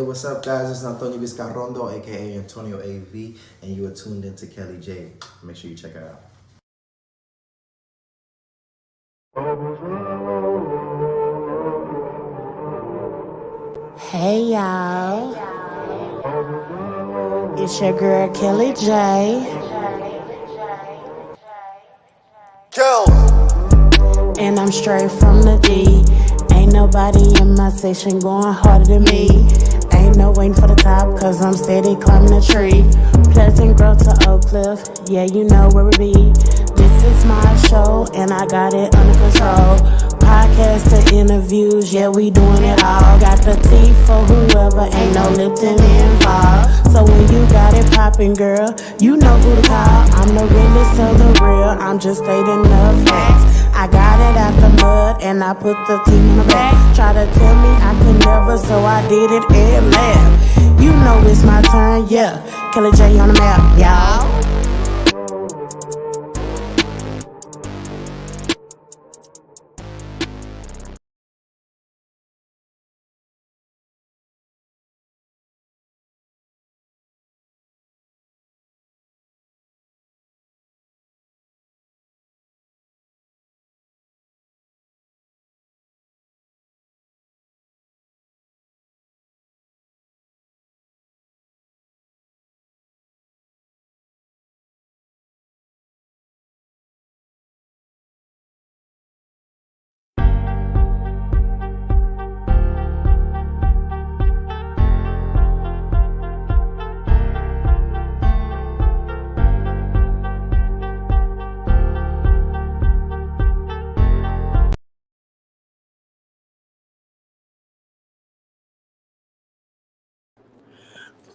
What's up, guys? It's Antonio Vizcarrondo, aka Antonio AV, and you are tuned into Kelly J. Make sure you check her out. Hey y'all, it's your girl Kelly J, and I'm straight from the D. Ain't nobody in my section going harder than me. Ain't no waiting for the top, cause I'm steady climbing the tree. Pleasant Grove to Oak Cliff, yeah, you know where we be. This is my show, and I got it under control. Podcast to interviews, yeah, we doing it all. Got the tea for whoever, ain't no Lipton involved. So when you got it poppin', girl, you know who to call. I'm the realest of the real, I'm just stating the facts. I got it out the mud and I put the team on the back. Try to tell me I could never, so I did it and laugh. You know it's my turn, yeah. Kelly J on the map, y'all.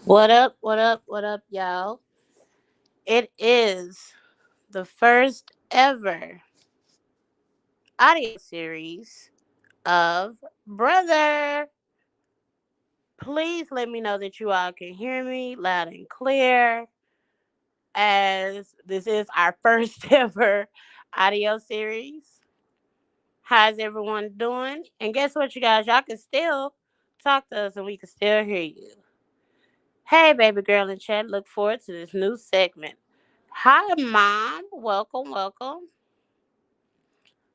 What up, what up, what up, y'all? It is the first ever audio series of Brother. Please let me know that you all can hear me loud and clear, as this is our first ever audio series. How's everyone doing? And guess what, you guys? Y'all can still talk to us and we can still hear you. Hey, baby girl in chat, look forward to this new segment. Hi, Mom. Welcome, welcome.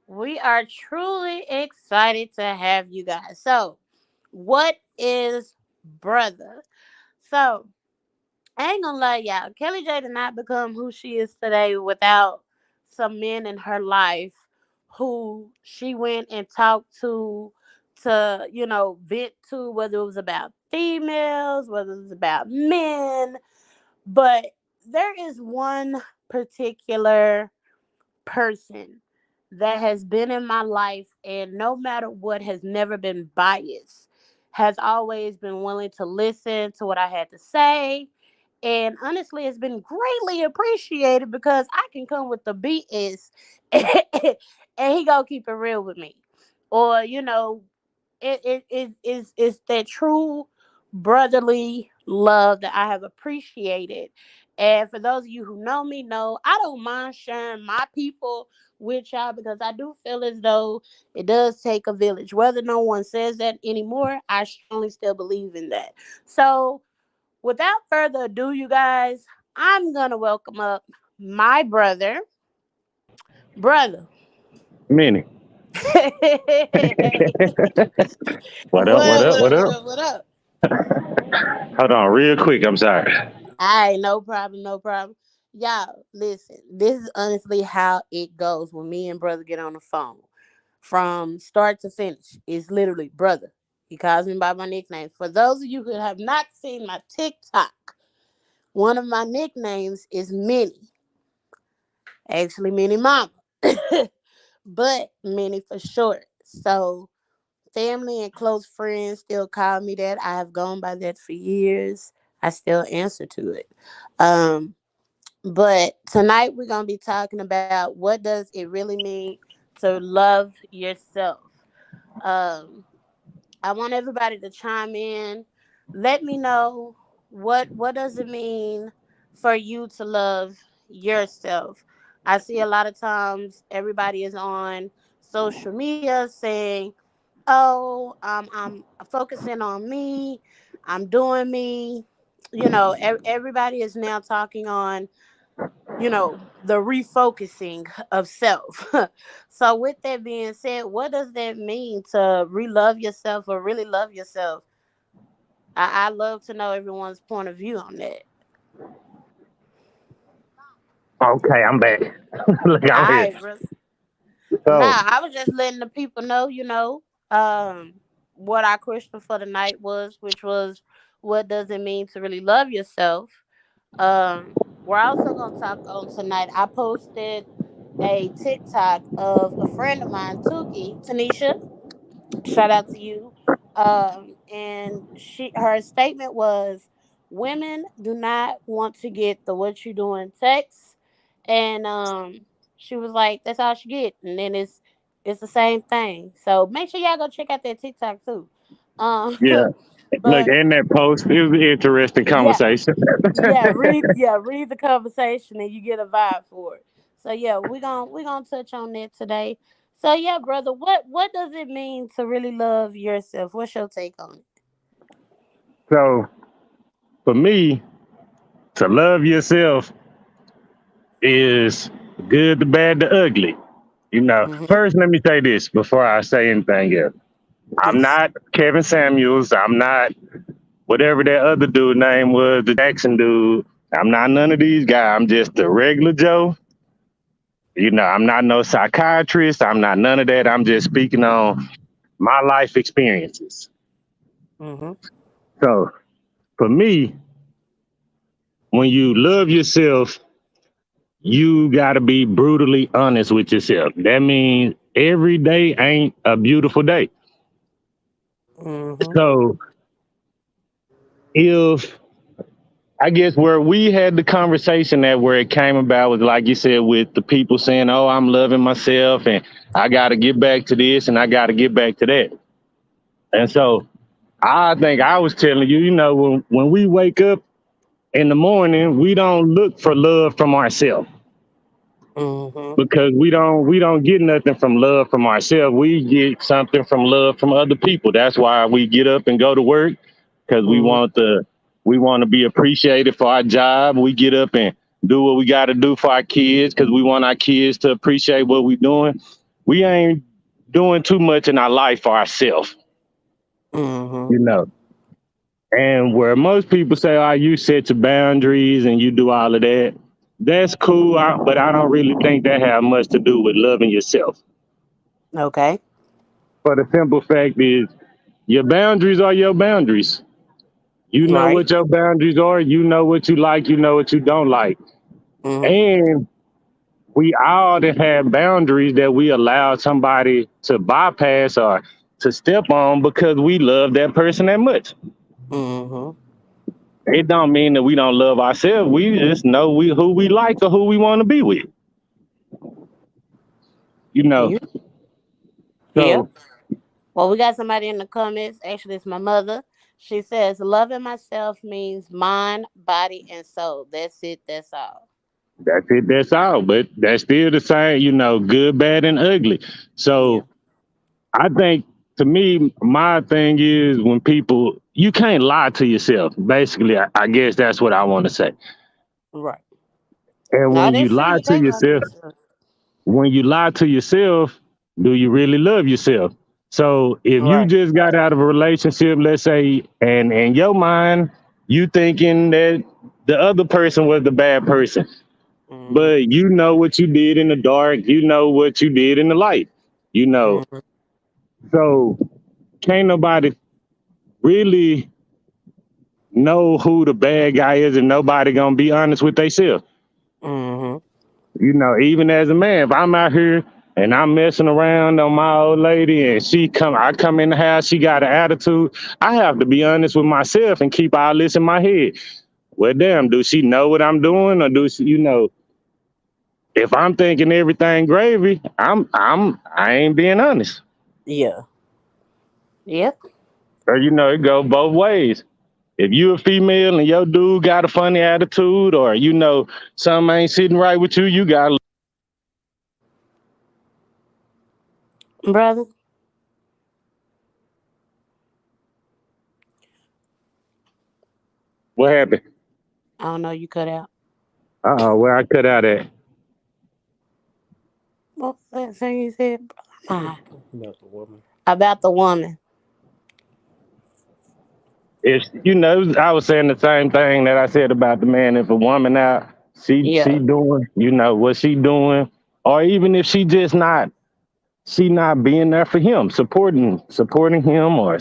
We are truly excited to have you guys. So, what is Brother? So, I ain't gonna lie, y'all. Kelly J did not become who she is today without some men in her life who she went and talked to vent to, whether it was about females, whether it was about men. But there is one particular person that has been in my life, and no matter what, has never been biased, has always been willing to listen to what I had to say. And honestly, it's been greatly appreciated because I can come with the BS and he gonna keep it real with me. Or, it is that true brotherly love that I have appreciated. And for those of you who know me, know I don't mind sharing my people with y'all because I do feel as though it does take a village. Whether no one says that anymore, I strongly still believe in that. So, without further ado, you guys, I'm gonna welcome up my brother. Brother. Minnie. What up? What What up? up? What What up? up? What up? Hold on, real quick. I'm sorry. All right, no problem, no problem. Y'all, listen, this is honestly how it goes when me and brother get on the phone. From start to finish, it's literally brother. He calls me by my nickname. For those of you who have not seen my TikTok, one of my nicknames is Minnie. Actually, Minnie Mama. But Minnie for short. So family and close friends still call me that. I have gone by that for years. I still answer to it. Um, But tonight we're gonna be talking about what does it really mean to love yourself. Um, I want everybody to chime in. Let me know what does it mean for you to love yourself. I see a lot of times everybody is on social media saying, "Oh, I'm focusing on me. I'm doing me. Everybody is now talking on, the refocusing of self. So, with that being said, what does that mean to re-love yourself or really love yourself? I love to know everyone's point of view on that. Okay, I'm back. Look, All I'm here. right, bro. So, Nah, I was just letting the people know, what our question for the night was, which was, what does it mean to really love yourself? We're also gonna talk on tonight. I posted a TikTok of a friend of mine, Tuki, Tanisha. Shout out to you. And her statement was, women do not want to get the what you doing text. And she was like, that's all she get. And then it's the same thing. So make sure y'all go check out that TikTok too. Um yeah. Look, but in that post, it was an interesting yeah, conversation. read the conversation and you get a vibe for it. So yeah, we're gonna touch on that today. So yeah, brother, what does it mean to really love yourself? What's your take on it? So, for me, to love yourself is good, the bad, the ugly. Mm-hmm. First, let me say this before I say anything else. I'm Yes. not Kevin Samuels. I'm not whatever that other dude name was, the Jackson dude. I'm not none of these guys. I'm just a regular Joe. I'm not no psychiatrist. I'm not none of that. I'm just speaking on my life experiences. Mm-hmm. So for me, when you love yourself, you got to be brutally honest with yourself. That means every day ain't a beautiful day. Mm-hmm. So if I guess where we had the conversation at where it came about was like you said, with the people saying, "Oh, I'm loving myself and I got to get back to this and I got to get back to that." And so I think I was telling you, when we wake up in the morning, we don't look for love from ourselves Mm-hmm. because we don't get nothing from love from ourselves. We get something from love from other people. That's why we get up and go to work, because we want to be appreciated for our job. We get up and do what we got to do for our kids because we want our kids to appreciate what we're doing. We ain't doing too much in our life for ourselves, Mm-hmm. you know. And where most people say, "Oh, you set your boundaries and you do all of that," that's cool. But I don't really think that have much to do with loving yourself. Okay. For the simple fact is, your boundaries are your boundaries. You know Right. what your boundaries are. You know what you like. You know what you don't like. Mm-hmm. And we all that have boundaries that we allow somebody to bypass or to step on because we love that person that much. Mm-hmm. It don't mean that we don't love ourselves. We just know who we like or who we want to be with. You know. You. Yep. So Well, we got somebody in the comments. Actually, it's my mother. She says, loving myself means mind, body, and soul. That's it. That's all. that's it. That's all. But that's still the same. Good, bad, and ugly. Yeah. So I think, to me, my thing is, when people, you can't lie to yourself. Basically, I guess that's what I want to say. Right. And No, when you that's true. lie You to can't lie to yourself, yourself. do you really love yourself? So if you Right. just got out of a relationship, let's say, and in your mind, you thinking that the other person was the bad person, Mm-hmm. but you know what you did in the dark, you know what you did in the light, you know. Mm-hmm. So can't nobody really know who the bad guy is, and nobody gonna be honest with themselves. Mm-hmm. Even as a man, if I'm out here and I'm messing around on my old lady and I come in the house, she got an attitude, I have to be honest with myself and keep all this in my head. Well, damn, do she know what I'm doing, or do she, if I'm thinking everything gravy, I ain't being honest. Yeah. Yep. Or it go both ways. If you a female and your dude got a funny attitude, or something ain't sitting right with you, you got Brother. What happened? I don't know. You cut out. Where I cut out at? What was that thing you said? Ah, About the woman. about the woman. It's I was saying the same thing that I said about the man. If a woman out, she Yeah. doing, what she doing, or even if she not being there for him, supporting him, or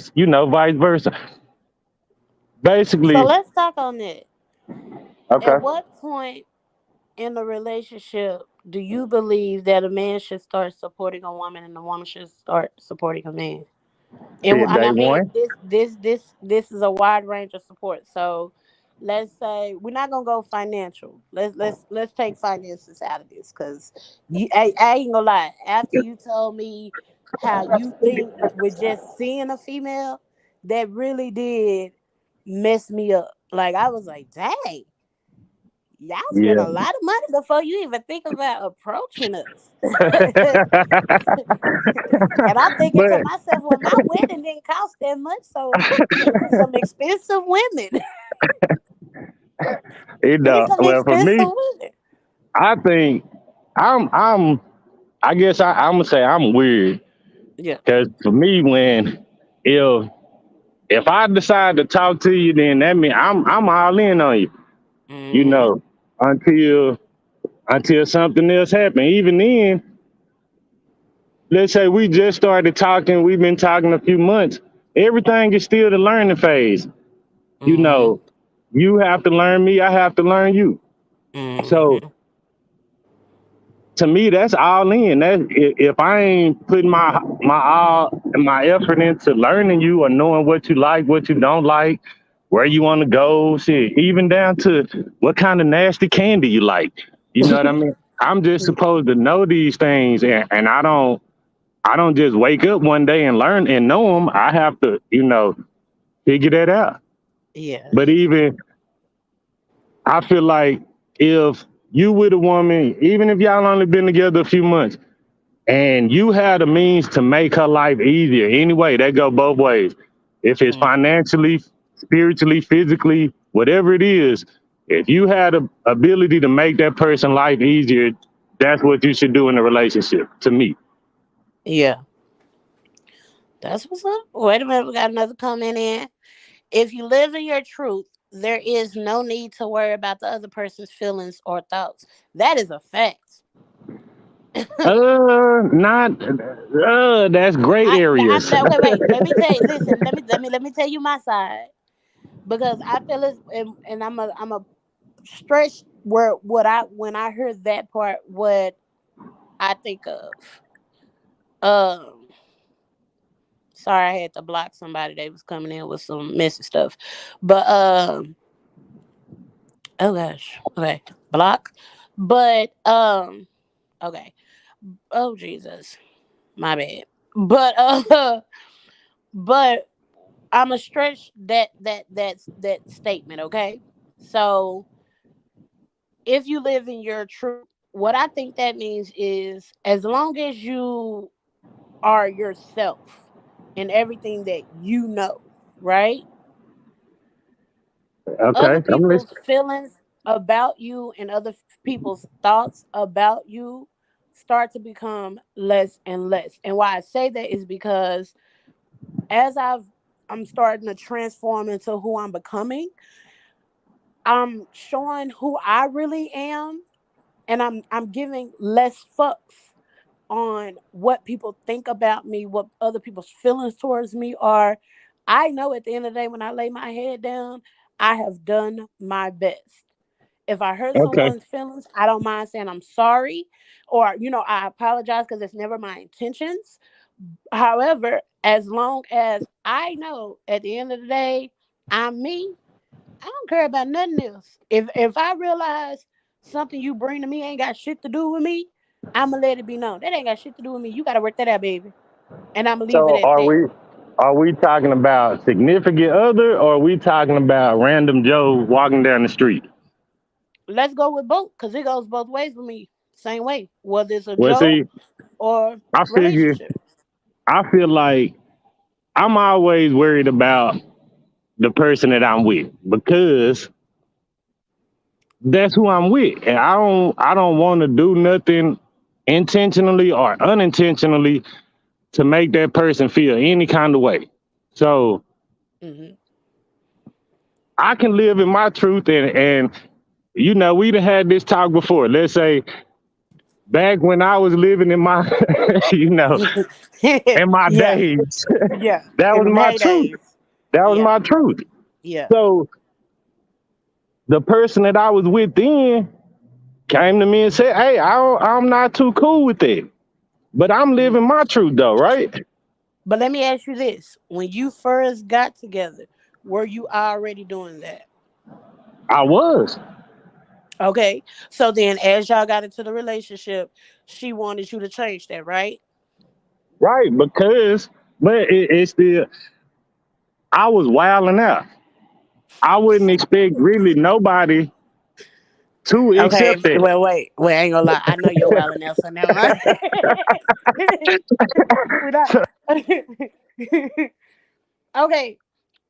vice versa. So Basically, let's talk on that. At okay. what point in the relationship do you believe that a man should start supporting a woman and a woman should start supporting a man? Shit, And day I mean one. this is a wide range of support. So let's say we're not gonna go financial. Let's take finances out of this because I ain't gonna lie. After you told me how you think with just seeing a female, that really did mess me up. Like I was like, dang, y'all spend Yeah. a lot of money before you even think about approaching us. And I'm thinking to But myself, well, my wedding didn't cost that much, so these are some expensive women. These some well, for expensive me, women. I think I'm I guess I'm gonna say I'm weird Yeah. because for me, if if I decide to talk to you, then that means I'm all in on you. You Hmm. know, until something else happens. Even then, let's say we just started talking, we've been talking a few months. Everything is still the learning phase. You Hmm. know, you have to learn me, I have to learn you. So Hmm. to me, that's all in. If I ain't putting my all and my effort into learning you or knowing what you like, what you don't like, where you want to go, shit, even down to what kind of nasty candy you like. You know what I mean? I'm just supposed to know these things, and I don't just wake up one day and learn and know them. I have to, figure that out. Yeah. But even I feel like if you with a woman, even if y'all only been together a few months, and you have the means to make her life easier anyway, that go both ways. If it's Mm. financially, spiritually, physically, whatever it is, if you had the ability to make that person life easier, that's what you should do in a relationship, to me. Yeah. That's what's up. Wait a minute, we got another comment in. If you live in your truth, there is no need to worry about the other person's feelings or thoughts. That is a fact. Not that's gray areas. No, wait. Let me tell you. Listen, let me tell you my side because I feel it, and I'm a stretch where what I when I heard that part, what I think of. Um, sorry, I had to block somebody. They was coming in with some messy stuff, but oh gosh, okay, block. But okay. Oh Jesus, my bad. But but I'm a stretch that statement. Okay, so if you live in your truth, what I think that means is as long as you are yourself in everything that you know, right? Other Okay, I'm people's listening. feelings about you and other people's thoughts about you start to become less and less. And why I say that is because as I'm starting to transform into who I'm becoming, I'm showing who I really am and I'm giving less fucks on what people think about me, what other people's feelings towards me are. I know at the end of the day, when I lay my head down, I have done my best. If I hurt Okay. someone's feelings, I don't mind saying I'm sorry or, I apologize because it's never my intentions. However, as long as I know at the end of the day, I'm me, I don't care about nothing else. If I realize something you bring to me ain't got shit to do with me, I'ma let it be known. That ain't got shit to do with me. You gotta work that out, baby. And I'ma leave it So at that. are we talking about significant other, or are we talking about random Joe walking down the street? Let's go with both, because it goes both ways for me. Same way. Whether it's a Well, Joe see, or I figure relationship. I feel like I'm always worried about the person that I'm with because that's who I'm with. And I don't want to do nothing intentionally or unintentionally to make that person feel any kind of way. So Hmm. I can live in my truth and you know, we done had this talk before. Let's say back when I was living in my you know, in my Yeah, days, yeah. that In was them my truth. heydays. That was Yeah, my truth. yeah. So the person that I was with then came to me and said, "Hey, I'm not too cool with it, but I'm Mhm. living my truth though, right?" But let me ask you this: when you first got together, were you already doing that? I was Okay. So then, as y'all got into the relationship, she wanted you to change that, right? right because, but it's still I was wilding out. I wouldn't expect really nobody to Okay. accept that. Well, wait, wait. I ain't gonna lie. I know you're wild enough, so never mind. We're not. Okay.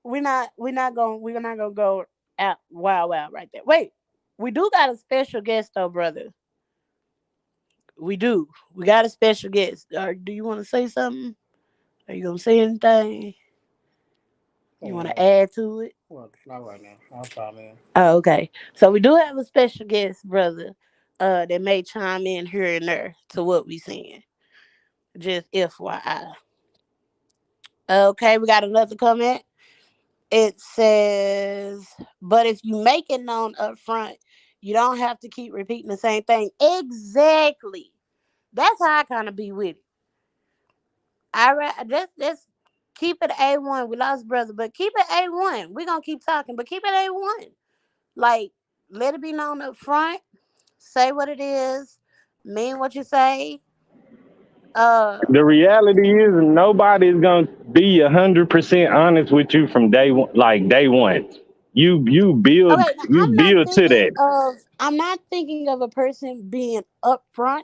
We're not gonna go out wild right there. Wait. We do got a special guest though, brother. We do. We got a special guest. Do you want to say something? Are you gonna say anything? You want to add to it? Well, not right now. I'll chime in. Oh, okay. So we do have a special guest, brother, that may chime in here and there to what we saying. Just FYI. Okay, we got another comment. It says, but if you make it known up front, you don't have to keep repeating the same thing. Exactly. That's how I kind of be with it. Just keep it A1. We lost brother, but keep it A1. We're gonna keep talking, but keep it A1. Like, let it be known up front. Say what it is. Mean what you say. Uh The reality is nobody's gonna be 100% honest with you from day one. Like day one, you build okay, now you build to that. I'm not thinking of a person being upfront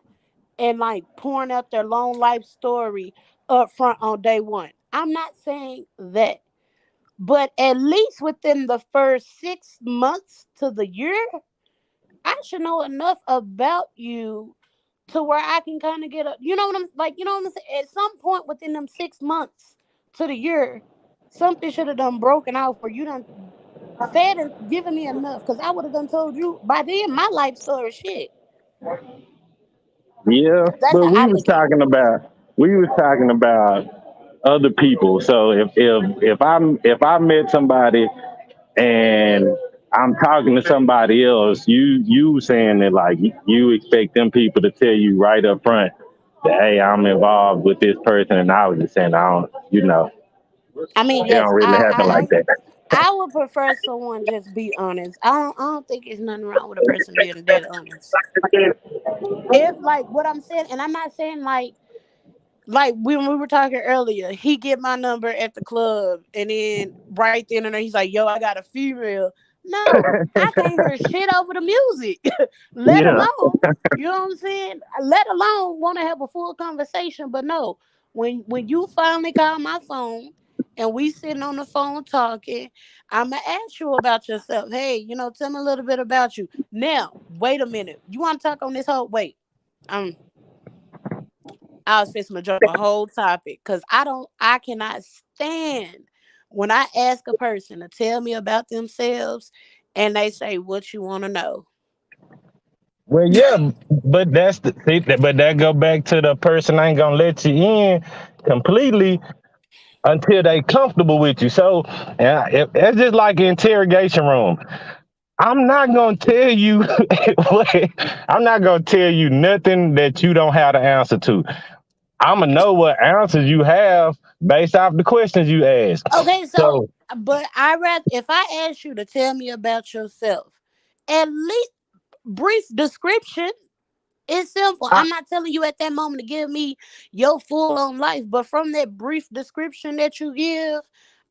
and like pouring out their long life story up front on day one. I'm not saying that. But at least within the first 6 months to the year, I should know enough about you to where I can kind of get a, you know what I'm like, you know what I'm saying? At some point within them 6 months to the year, something should have done broken out for you done said and given me enough because I would have done told you by then my life story shit. Yeah, That's but how I look at it. we was talking about other people. So if I met somebody and I'm talking to somebody else, you saying that like you expect them people to tell you right up front that hey, I'm involved with this person, and I was just saying I don't, I mean, it yes, don't really happen like that. I would prefer someone just be honest. I don't think it's nothing wrong with a person being dead honest. If like what I'm saying, and I'm not saying like when we were talking earlier, he get my number at the club, and then right then and there he's like, "Yo, I got a female." No, I can't hear shit over the music. Let Yeah, alone, you know what I'm saying? Let alone want to have a full conversation. But no, when you finally call my phone and we sitting on the phone talking, I'ma ask you about yourself. Hey, tell me a little bit about you. Now, wait a minute. You want to talk on this whole? Wait, um, I was fixing to drop a whole topic because I cannot stand when I ask a person to tell me about themselves and they say, "What you want to know?" well, yeah, but but that go back to the person ain't gonna let you in completely until they comfortable with you. So it's just like an interrogation room. I'm not gonna tell you I'm not gonna tell you nothing that you don't have the answer to. I'm gonna know what answers you have based off the questions you ask. Okay, so So but I rather if I ask you to tell me about yourself, at least brief description. It's simple. I, I'm not telling you at that moment to give me your full on life, but from that brief description that you give,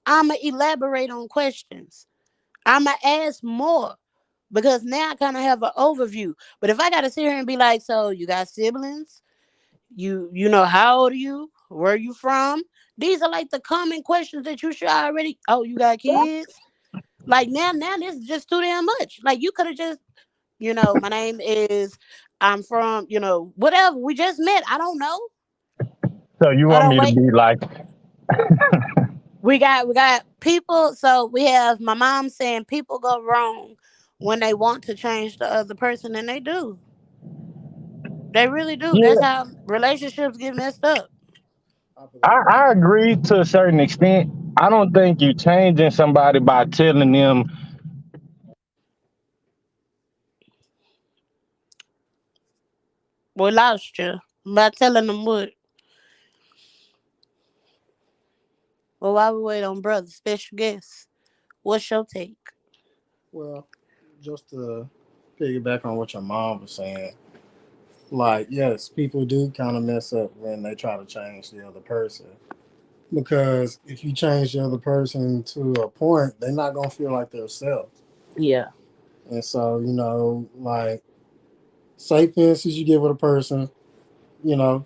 I'ma elaborate on questions. I'ma ask more because now I kind of have an overview. But if I gotta sit here and be like, so you got siblings? You know how old are you? Where are you from? These are like the common questions that you should already. Oh, you got kids? Like now this is just too damn much. Like you could have just, my name is, I'm from, whatever. We just met. I don't know. So you Hold want on, me to wait. be like, We got people. So we have my mom saying people go wrong when they want to change the other person, and they do. They really do. That's yeah, how relationships get messed up. I believe I agree to a certain extent. I don't think you changing somebody by telling them. We lost you by telling them what. Well, while we wait on brother special guest, what's your take? well, just to piggyback on what your mom was saying, like yes, people do kind of mess up when they try to change the other person. Because if you change the other person to a point, they're not gonna feel like themselves. Yeah. And so, like say for instance you get with a person,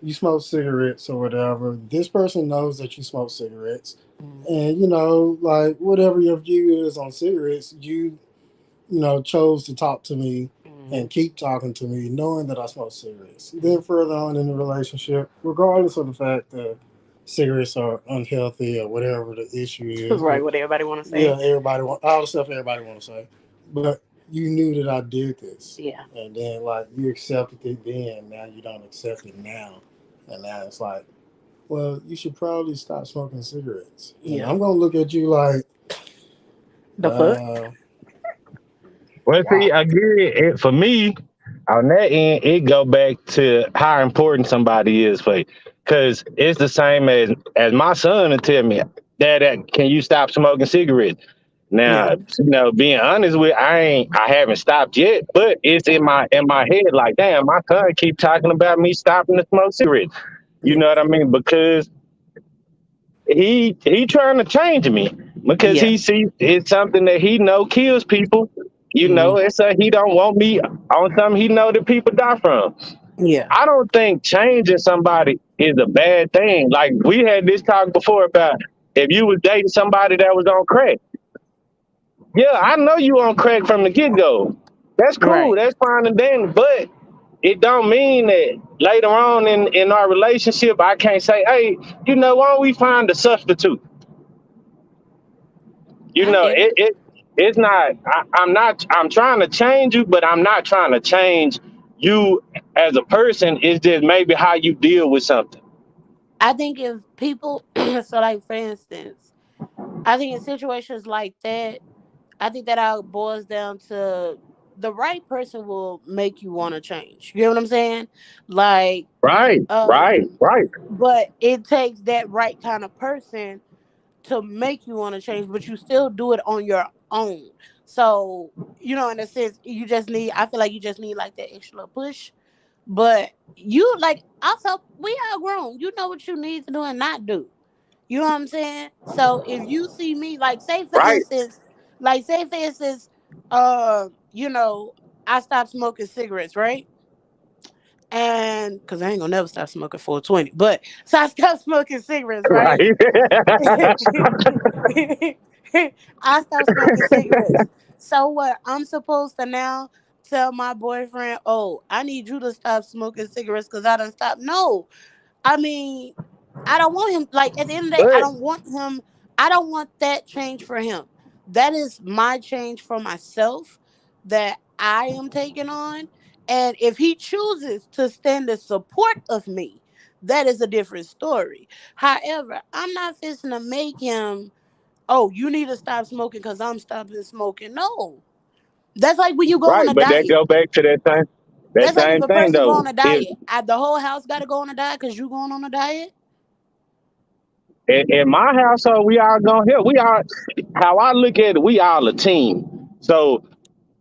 you smoke cigarettes or whatever. This person knows that you smoke cigarettes. Mm. And like whatever your view is on cigarettes, chose to talk to me Mm. and keep talking to me, knowing that I smoke cigarettes. Then further on in the relationship, regardless of the fact that cigarettes are unhealthy or whatever the issue is, Right, but what everybody want to yeah, say. everybody want all the stuff everybody want to say, but you knew that I did this, Yeah. and then like you accepted it then, now you don't accept it now, and now it's like, well, you should probably stop smoking cigarettes, and Yeah. I'm gonna look at you like, The fuck? uh, Well, why? see, I get it. For me, on that end, it go back to how important somebody is for you. Because it's the same as my son to tell me, Dad, can you stop smoking cigarettes? Yeah. Now, being honest with, I haven't stopped yet, but it's in my head like, damn, my son keep talking about me stopping to smoke cigarettes. You Yeah. know what I mean? Because he trying to change me because Yeah. he sees it's something that he know kills people. Mm. It's he don't want me on something he know that people die from. Yeah. I don't think changing somebody is a bad thing. Like we had this talk before about if you was dating somebody that was on crack. Yeah, I know you on crack from the get go. That's cool. Right. That's fine and dandy. But it don't mean that later on in our relationship I can't say, hey, why don't we find a substitute? I get it. It's not I'm trying to change you, but I'm not trying to change you as a person. It's just maybe how you deal with something. I think if people, so like for instance, I think in situations like that, I think that all boils down to the right person will make you want to change. You know what I'm saying? Like, Right, right, um, right, but it takes that right kind of person to make you want to change, but you still do it on your own. So, in a sense, I feel like you just need like that extra little push. But you like also we all grown. You know what you need to do and not do. You know what I'm saying? So if you see me like right. say for instance, I stopped smoking cigarettes, right? And because I ain't gonna never stop smoking 420, but so I stopped smoking cigarettes, right? Right. I stopped smoking cigarettes. So what? I'm supposed to now tell my boyfriend, "Oh, I need you to stop smoking cigarettes because I done stopped." No, I mean, I don't want him. Like at the end of the day, I But don't want him. I don't want that change for him. That is my change for myself that I am taking on. And if he chooses to stand the support of me, that is a different story. However, I'm not fixing to make him, oh, you need to stop smoking because I'm stopping smoking. No. That's like when you go on right, a but that diet. go back to that That's like if same a thing person go though. on a If diet. The whole house got to go on a diet because you going on a diet. in my household we all gonna help. We all how I look at it, we all a team. So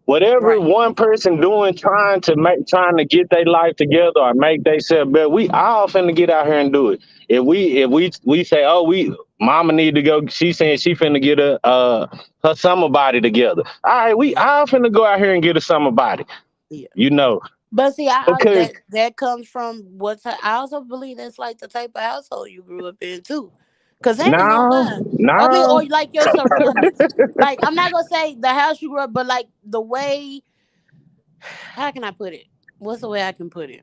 whatever Right. one person doing trying to get their life together or make themselves better, we all finna get out here and do it. If we say, oh, we mama need to go, she saying she finna get her summer body together, all right, we Yeah. all finna go out here and get a summer body, Yeah. you know But see, because that comes from I also believe that's like the type of household you grew up in too. Cause I ain't gonna No, lie. I mean, or no. like your surroundings. Like I'm not gonna say the house you grew up, but like the way. How can I put it? What's the way I can put it?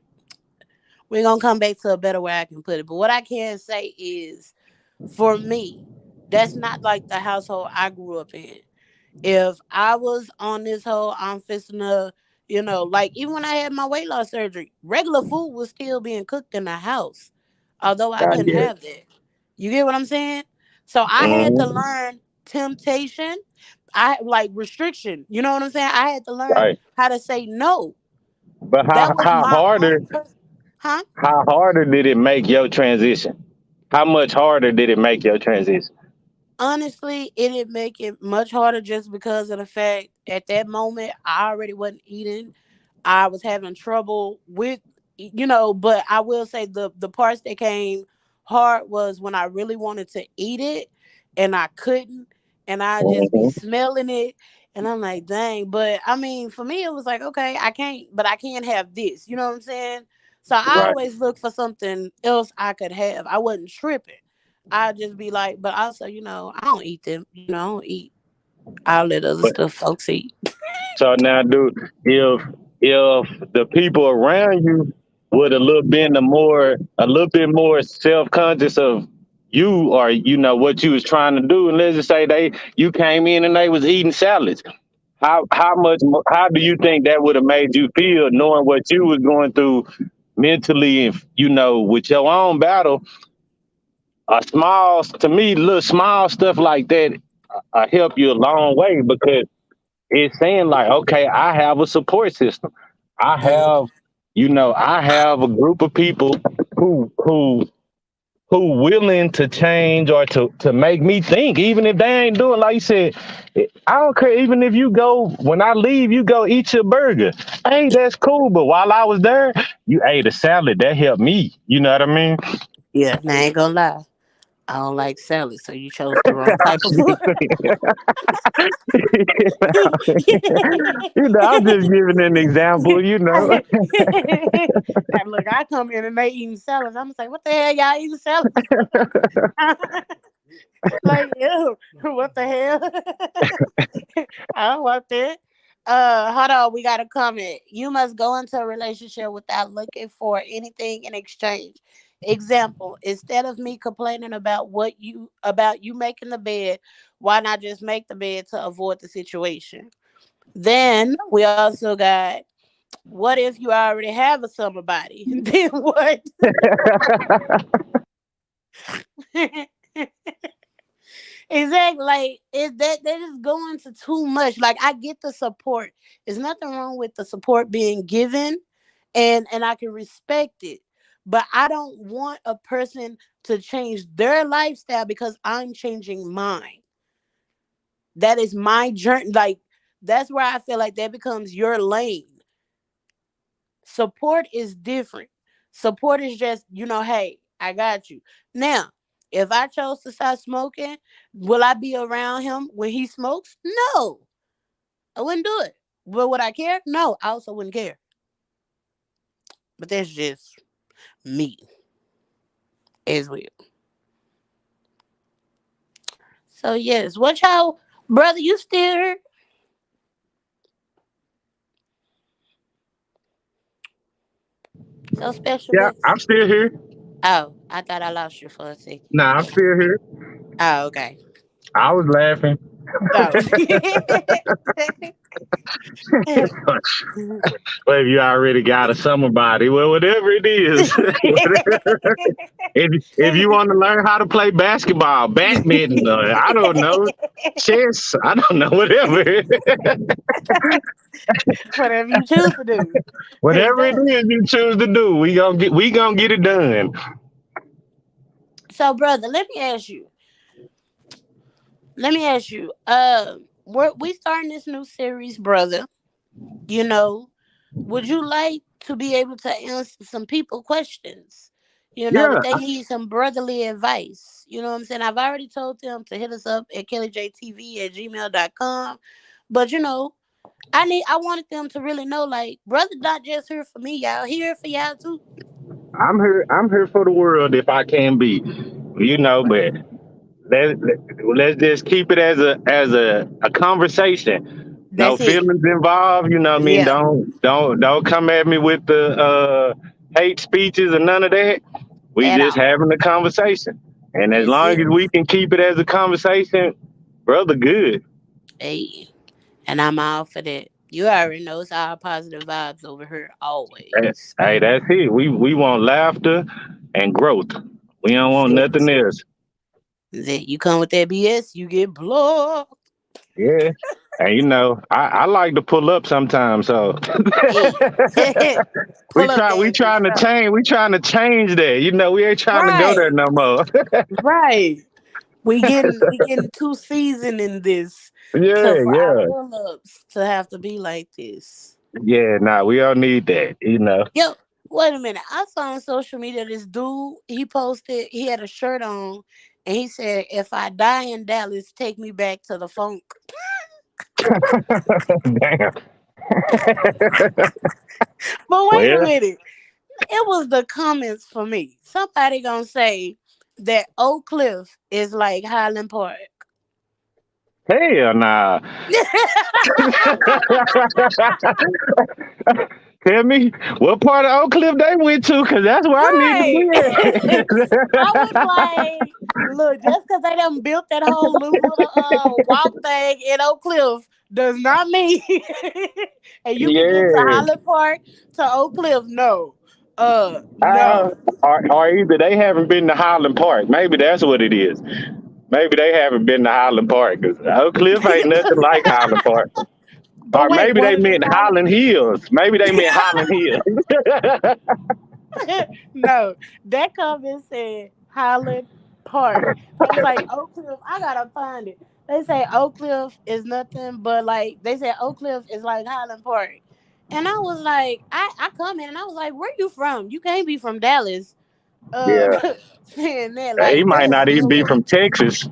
We're gonna come back to a better way I can put it. But what I can say is, for me, that's not like the household I grew up in. If I was on this whole, I'm fixing to, like even when I had my weight loss surgery, regular food was still being cooked in the house, although I I couldn't get it. have that. You get what I'm saying? So I had to Hmm. learn temptation. I like restriction. You know what I'm saying? I had to learn Right. how to say no. But That was how my harder own person. Huh? how harder did it make your transition? How much harder did it make your transition? Honestly, it didn't make it much harder just because of the fact at that moment I already wasn't eating. I was having trouble with, but I will say the parts that came hard was when I really wanted to eat it and I couldn't, and I just be Hmm. smelling it, and I'm like, dang. But I mean, for me, it was like, okay, I can't, but I can't have this. You know what I'm saying? So I Right. always look for something else I could have. I wasn't tripping. I'd just be like, but also, I don't eat them. I don't eat all that other But stuff folks eat. so now, dude, if the people around you would a little bit more self conscious of you, or what you was trying to do, and let's just say you came in and they was eating salads. How do you think that would have made you feel knowing what you was going through mentally, and with your own battle? To me, little small stuff like that help you a long way, because it's saying like, okay, I have a support system. I Mhm. have, I have a group of people who who who willing to change, or to make me think, even if they ain't doing like you said. I don't care. Even if you go, when I leave, you go eat your burger. Hey, that's cool. But while I was there, you ate a salad. That helped me. You know what I mean? Yeah, now I ain't gonna lie. I don't like salad, so you chose the wrong type of food. I'm just giving an example. Now, look, I come in and they eating salads. I'm gonna say, what the hell y'all eating salads? Like, ew, what the hell? I don't want that. Hold on, we got a comment. You must go into a relationship without looking for anything in exchange. Example: instead of me complaining about you making the bed, why not just make the bed to avoid the situation? Then we also got, what if you already have a summer body? Then what? Exactly. Like it that is going to too much. Like I get the support. There's nothing wrong with the support being given, and I can respect it. But I don't want a person to change their lifestyle because I'm changing mine. That is my journey. Like that's where I feel like that becomes your lane. Support is different. Support is just, hey, I got you. Now, if I chose to stop smoking, will I be around him when he smokes? No, I wouldn't do it. But would I care? No, I also wouldn't care. But that's just me as well. So yes, what y'all, brother? You still here? So Yeah, specialist. I'm still here. Oh, I thought I lost you for a second. Nah, I'm still here. Oh, okay. I was laughing. Oh. Well, you already got a summer body. Well, whatever it is. If you want to learn how to play basketball, badminton, I don't know, chess, I don't know, whatever. Whatever you choose to do, it's Whatever it done. is you choose to do, we gonna get it done. So, brother, let me ask you. We starting this new series, brother. You know, would you like to be able to answer some people questions? If Yeah, they need some brotherly advice, you know what I'm saying? I've already told them to hit us up at kellyjtv@gmail.com. But I wanted them to really know, like, brother not just here for me, y'all. He here for y'all too. I'm here for the world if I can be, but let's just keep it as a conversation. No That's it. feelings involved. You know what I mean? Yeah, Don't come at me with the hate speeches and none of that. We at just all. having a conversation, and as That's long it. as we can keep it as a conversation, brother, good. Hey, and I'm all for that. You already know it's all positive vibes over here Hey, always. hey, that's it. We want laughter and growth. We don't want nothing Facts. else. That you come with that BS, you get blocked. Yeah. And I like to pull up sometimes, so Hey, we pull up try we there for trying to sure. change we trying to change that. We ain't trying to go Right, there no more. right. We getting too seasoned in this to Yeah, for our yeah. pull ups to have to be like this. Yeah, nah, we don't need that. Yo, wait a minute. I saw on social media this dude. He posted. He had a shirt on, and he said, "If I die in Dallas, take me back to the funk." Damn. But wait a Well, minute. It was the comments for me. Somebody gonna say that Oak Cliff is like Highland Park. hell nah. Tell me what part of Oak Cliff they went to, cause that's where I need to Right. be I was at. like, look, just because they done built that whole new little walk thing in Oak Cliff does not mean and you can get to Yeah. Highland Park to Oak Cliff. No. Uh, No. or either they haven't been to Highland Park. Maybe that's what it is. Maybe they haven't been to Highland Park, because Oak Cliff ain't nothing like Highland Park. But Or wait, maybe they what is meant Highland? Highland Hills. Maybe they meant Highland Hills. No, that comment said Highland Park. They was like Oak Cliff. I gotta find it. They say Oak Cliff is nothing but like they said Oak Cliff is like Highland Park. And I was like, I come in and I was like, where you from? You can't be from Dallas. Uh Yeah. saying that He like might there's not even no be way. from Texas.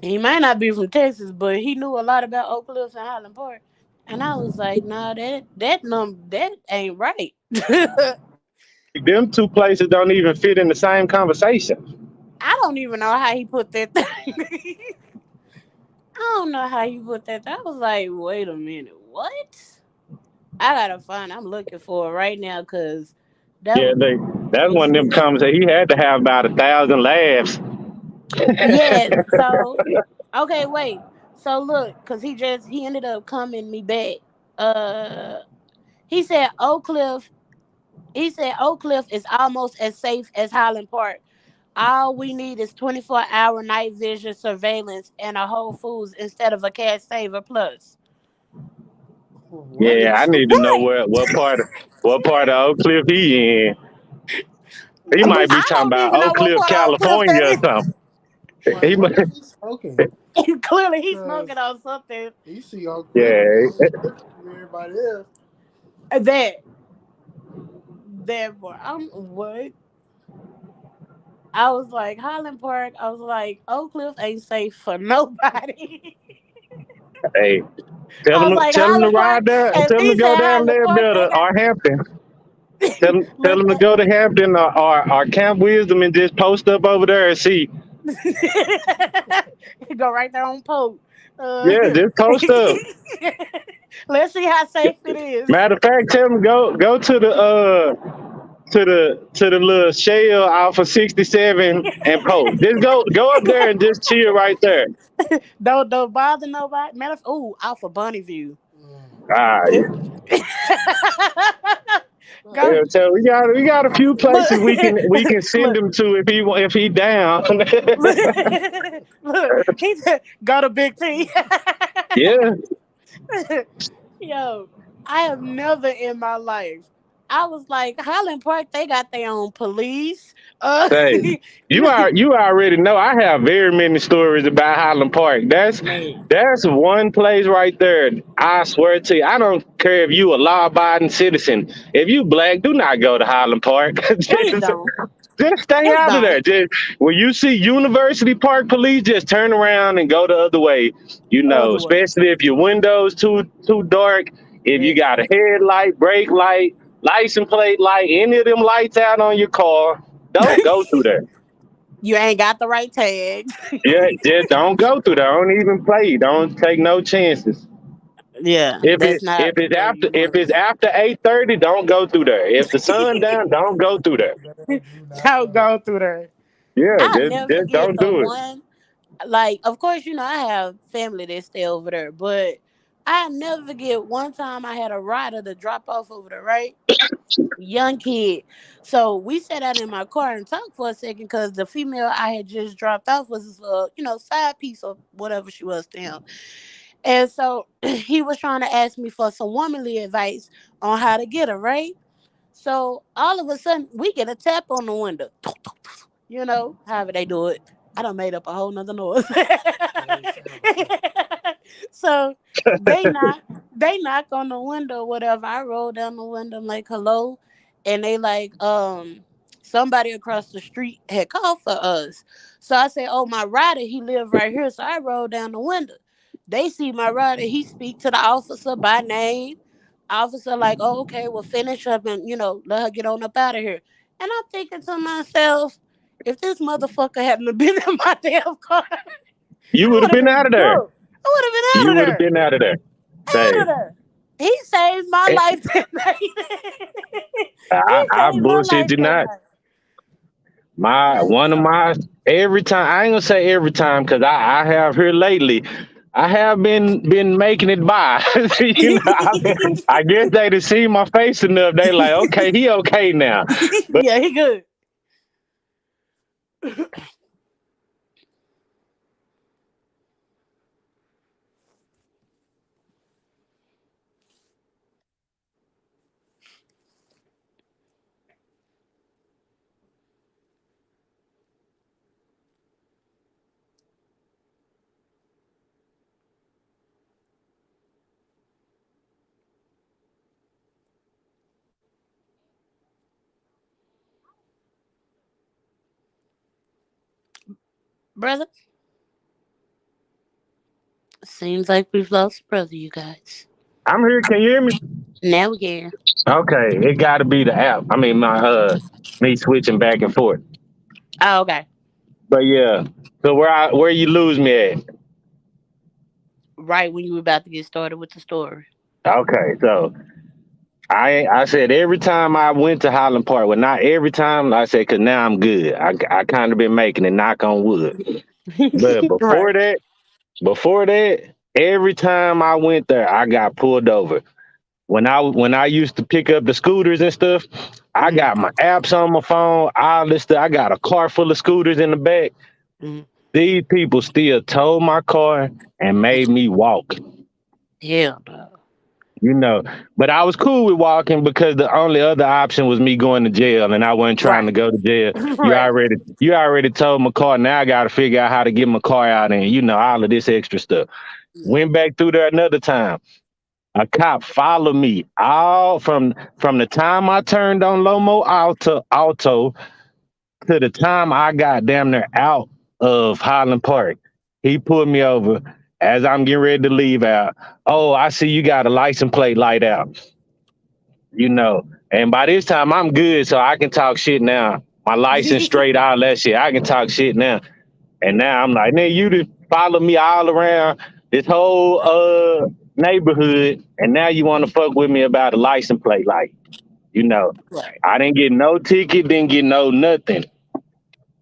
He might not be from Texas, but he knew a lot about Oak Cliff and Highland Park. And I was like, nah, that ain't right. Them two places don't even fit in the same conversation. I don't even know how he put that thing. I don't know how he put that. I was like, wait a minute, what? I gotta find. I'm looking for it right now because that Yeah, was that's one of them crazy. comments that he had to have about 1,000 laughs. Yeah. So okay, wait. So look, because he ended up coming me back. Uh, he said Oak Cliff. He said Oak Cliff is almost as safe as Highland Park. All we need is 24-hour night vision surveillance and a Whole Foods instead of a Cash Saver Plus. Yeah, I What? need to know Right. what part of Oak Cliff he in. He might be I talking don't about even know Oak what Cliff, part of Oak Cliff California or that something. Like, He what might, is he smoking? is. Clearly, he's smoking Because on something you see Oak Cliff is yeah. totally different from everybody else. that boy. I'm what? I was like Highland Park. I was like Oak Cliff ain't safe for nobody. Hey, I was like tell him to Highland Park, ride there. and Tell him to he go said down Highland there Park. They better, got or Hampton. Tell him look to go to Hampton, or Camp Wisdom, and just post up over there and see. go right there on Pope. Uh, Yeah, just post up. let's see how safe it is. Matter of fact, tell him go to the little shell off of 67 and post. Just go up there and just chill right there. Don't bother nobody. Matter of ooh, out for Bunny View. Ah, Go yeah, so we got a few look, places we can send look, him to if he down. look. He said, "Go to Big T." Yeah. Yo, I have never in my life. I was like Highland Park. They got their own police. Say, you already know I have very many stories about Highland Park. That's man, that's one place right there. I swear to you, I don't care if you a law-abiding citizen. If you black, do not go to Highland Park. please don't, Just stay just out of don't. there. Just when you see University Park police, just turn around and go the other way. Other way. Especially if your windows too dark, if you got a Listen, headlight, brake light, license plate light, any of them lights out on your car, don't go through there. You ain't got the right tags. Yeah, just don't go through there. Don't even play. Don't take no chances. Yeah, If that's it not where you if want it's after 8:30, don't go through there. If the sun to down, don't go through there. Do not Don't go. go through there. Yeah, I'll never just forget don't the do it. one. Like, of course, I have family that stay over there, but I never forget one time I had a rider to drop off over there, right? Young kid. So we sat out in my car and talked for a second because the female I had just dropped off was side piece or whatever she was to him. And so he was trying to ask me for some womanly advice on how to get her, right? So all of a sudden we get a tap on the window. However they do it. I done made up a whole nother noise. Hey, sound effect. So they knock on the window, whatever. I roll down the window, I'm like, hello. And they like, somebody across the street had called for us. So I said, oh, my rider, he lived right here. So I rolled down the window. They see my rider, he speak to the officer by name. Officer like, oh, okay, well, finish up and, let her get on up out of here. And I'm thinking to myself, if this motherfucker hadn't have been in my damn car, You I would would have have been been out of there. booked. I would have been out You of would have there. been out of there. Out Say, of there. He saved my eh, life that night. He I saved my bullshit life you that not. night. My That's one of so. my every time. I ain't gonna say every time because I have here lately. I have been making it by. I guess they to see my face enough. They like, okay, he okay now. But Yeah, he good. Brother, seems like we've lost brother, you guys. I'm here. Can you hear me? Now we can. Okay, it got to be the app. I mean, my me switching back and forth. Oh, okay. But yeah, so where you lose me at? Right when you were about to get started with the story. Okay, so I said every time I went to Highland Park, well, not every time. I said because now I'm good. I kind of been making it. Knock on wood. But Right. before that, every time I went there, I got pulled over. When I used to pick up the scooters and stuff, I Mm, got my apps on my phone, all this stuff. I got a car full of scooters in the back. mm, These people still towed my car and made me walk. hell no. You know, but I was cool with walking because the only other option was me going to jail, and I wasn't trying to Right. go to jail. You Right. already, you already towed my car. Now I got to figure out how to get my car out, and all of this extra stuff. Mm. Went back through there another time. A cop followed me all from the time I turned on Lomo Auto to the time I got damn near out of Highland Park. He pulled me over as I'm getting ready to leave out. Oh, I see you got a license plate light out. And by this time I'm good, so I can talk shit now. My license straight, all that shit. I can talk shit now. And now I'm like, man, you just follow me all around this whole neighborhood, and now you want to fuck with me about a license plate. Like, you know, Right. I didn't get no ticket, didn't get no nothing.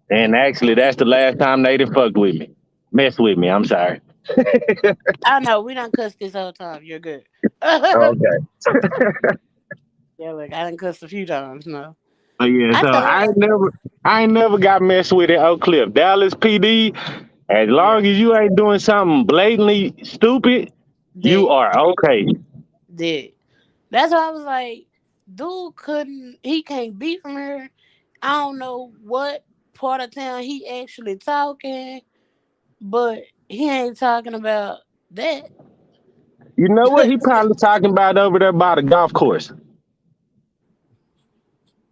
And actually, that's the last time they done fucked with me. Mess with me, I'm sorry. I know we don't cuss this whole time. You're good. Yeah, Okay. look, I done cussed a few times. No, So yeah, I so tell her. I ain't never got messed with in Oak Cliff. Dallas PD, as Yeah, long as you ain't doing something blatantly stupid, you did are okay. did. That's why I was like, dude couldn't. He can't be from here. I don't know what part of town he actually talking, but he ain't talking about that. You know what he probably talking about over there by the golf course?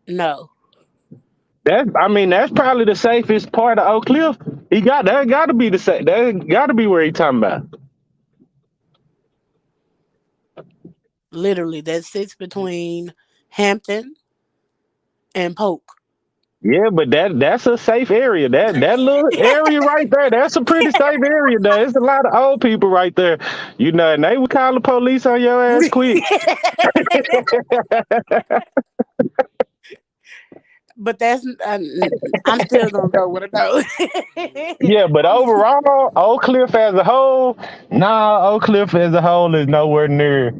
No, That's probably the safest part of Oak Cliff. That got to be the safe. That got to be where he talking about. literally, that sits between Hampton and Polk. Yeah, but that's a safe area. That little area right there, that's a pretty safe area. There's a lot of old people right there, and they would call the police on your ass quick. But that's I'm still gonna go with a no. Yeah, but overall, Oak Cliff as a whole, nah, Oak Cliff as a whole is nowhere near,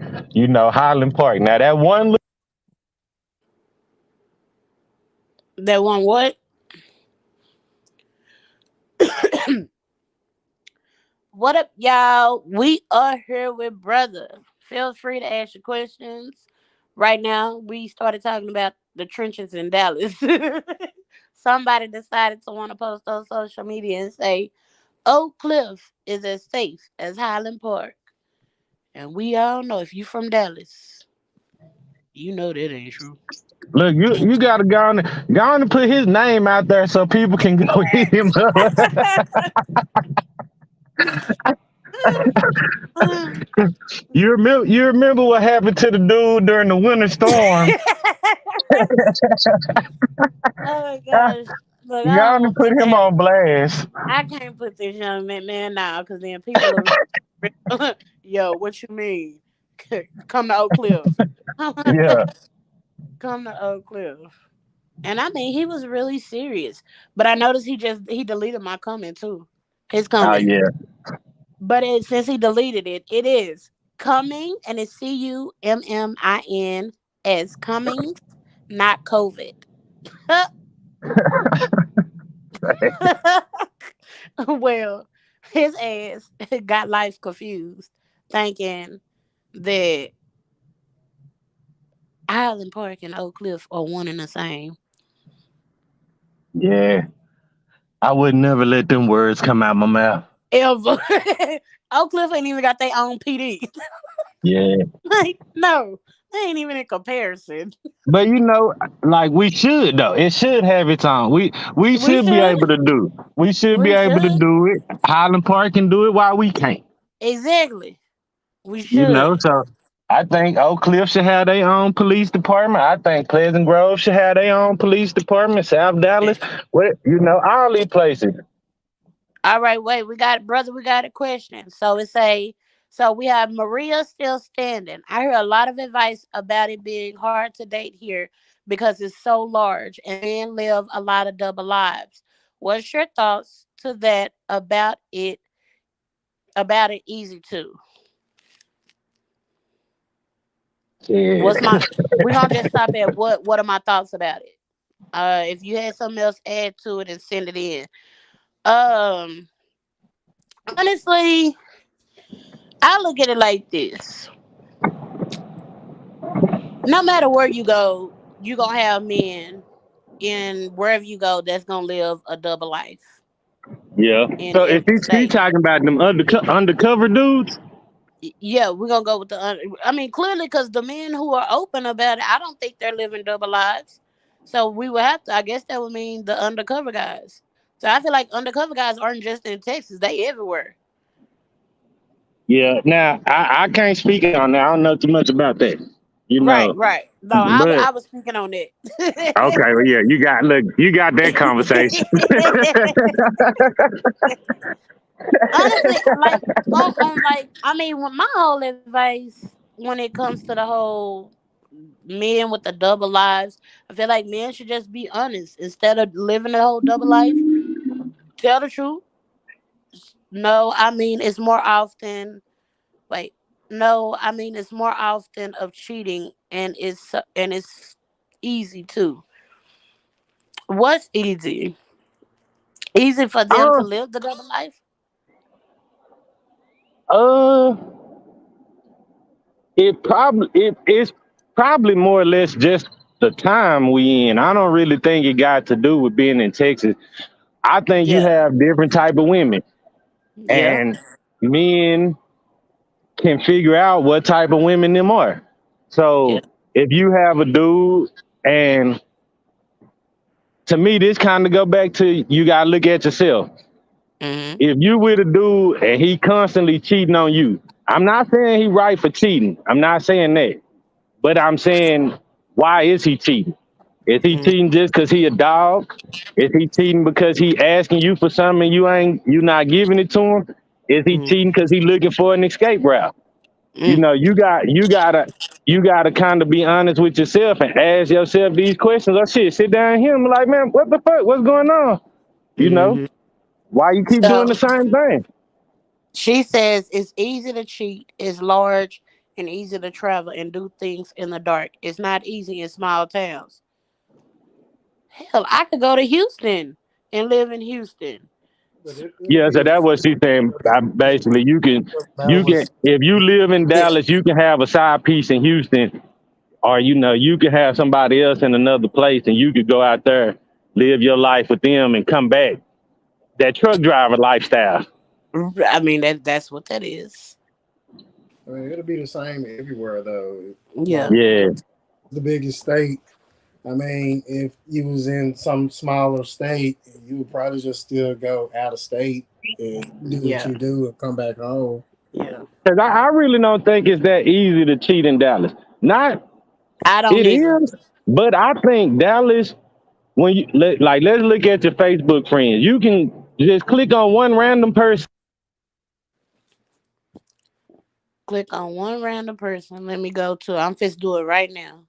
Highland Park. Now that one, That one what? What up, y'all? We are here with brother. Feel free to ask your questions. Right now, we started talking about the trenches in Dallas. Somebody decided to want to post on social media and say Oak Cliff is as safe as Highland Park. And we all know if you from Dallas, you know that ain't true. look, you gotta go on and put his name out there so people can go hit him up. You remember what happened to the dude during the winter storm? Oh my gosh. Look, Go I don't on and want put this to him happen. on blast. I can't put this young man now because then people are, yo, what you mean? Come to Oak Cliff. Yeah. Come to Oak Cliff. And I mean, he was really serious. But I noticed he deleted my comment too. His Oh comment. yeah. But since he deleted it, it is coming and it's CUMMIN as Cummings, not COVID. Well, his ass got life confused, thinking that Highland Park and Oak Cliff are one and the same. Yeah. I would never let them words come out my mouth. Ever. Oak Cliff ain't even got their own PD. Yeah. Like, no, they ain't even in comparison. But like we should though. It should have its own. We We should be should. able to do. We should be We able to should. do it. Highland Park can do it while we can't. Exactly. We should. So I think Oak Cliff should have their own police department. I think Pleasant Grove should have their own police department. South Dallas, all these places. All right, wait, we got brother, we got a question. So we have Maria still standing. I hear a lot of advice about it being hard to date here because it's so large and men live a lot of double lives. What's your thoughts to that about it easy to? Yeah. What's my we're gonna just stop at what are my thoughts about it? If you had something else, add to it and send it in. Um Honestly, I look at it like this. No matter where you go, you gonna have men in wherever you go that's gonna live a double life Yeah. in So if every he state. talking about them undercover dudes, Yeah, we're gonna go with I mean, clearly, because the men who are open about it, I don't think they're living double lives. So we would have to. I guess that would mean the undercover guys. So I feel like undercover guys aren't just in Texas; they everywhere. yeah. Now I can't speak on that. I don't know too much about that. You Right, know, right. No, but I was speaking on okay, that. well, yeah, you got that conversation. Honestly, like on like I mean, when my whole advice when it comes to the whole men with the double lives, I feel like men should just be honest instead of living the whole double life. Tell the truth. No, I mean it's more often. Wait, no, I mean it's more often of cheating, and it's easy too. What's easy? Easy for them to Oh, live the double life. uh, it's probably more or less just the time we in. I don't really think it got to do with being in Texas. I think you Yeah, have different type of women, yeah, and men can figure out what type of women them are. yeah. So if you have a dude, and to me, this kind of go back to you gotta look at yourself. Hmm. If you with a dude and he constantly cheating on you, I'm not saying he right for cheating. I'm not saying that. But I'm saying, why is he cheating? Is he cheating just because he a dog? Is he cheating because he asking you for something and you not giving it to him? Is he Mm, cheating because he looking for an escape route? You mm, know, you gotta kind of be honest with yourself and ask yourself these questions. Oh shit, sit down here and be like, man, what the fuck? What's going on? You know, mhm. why you keep doing the So same thing? she says it's easy to cheat, it's large and easy to travel and do things in the dark. It's not easy in small towns. Hell, I could go to Houston and live in Houston. But it'll Yeah, be so the that was she saying. Basically, you can, Dallas. if you live in Yeah. Dallas, you can have a side piece in Houston, or you can have somebody else in another place, and you could go out there, live your life with them, and come back. That truck driver lifestyle. I mean that's what that is. I mean, it'll be the same everywhere though. Yeah. Like Yeah, the biggest state. I mean, if you was in some smaller state, you would probably just still go out of state and do what Yeah. you do and come back home. Yeah. because I really don't think it's that easy to cheat in Dallas. Not I don't it either. is, but I think Dallas. When let's look at your Facebook friends. You can just click on one random person. Click on one random person. Let me go to I'm just do it right now.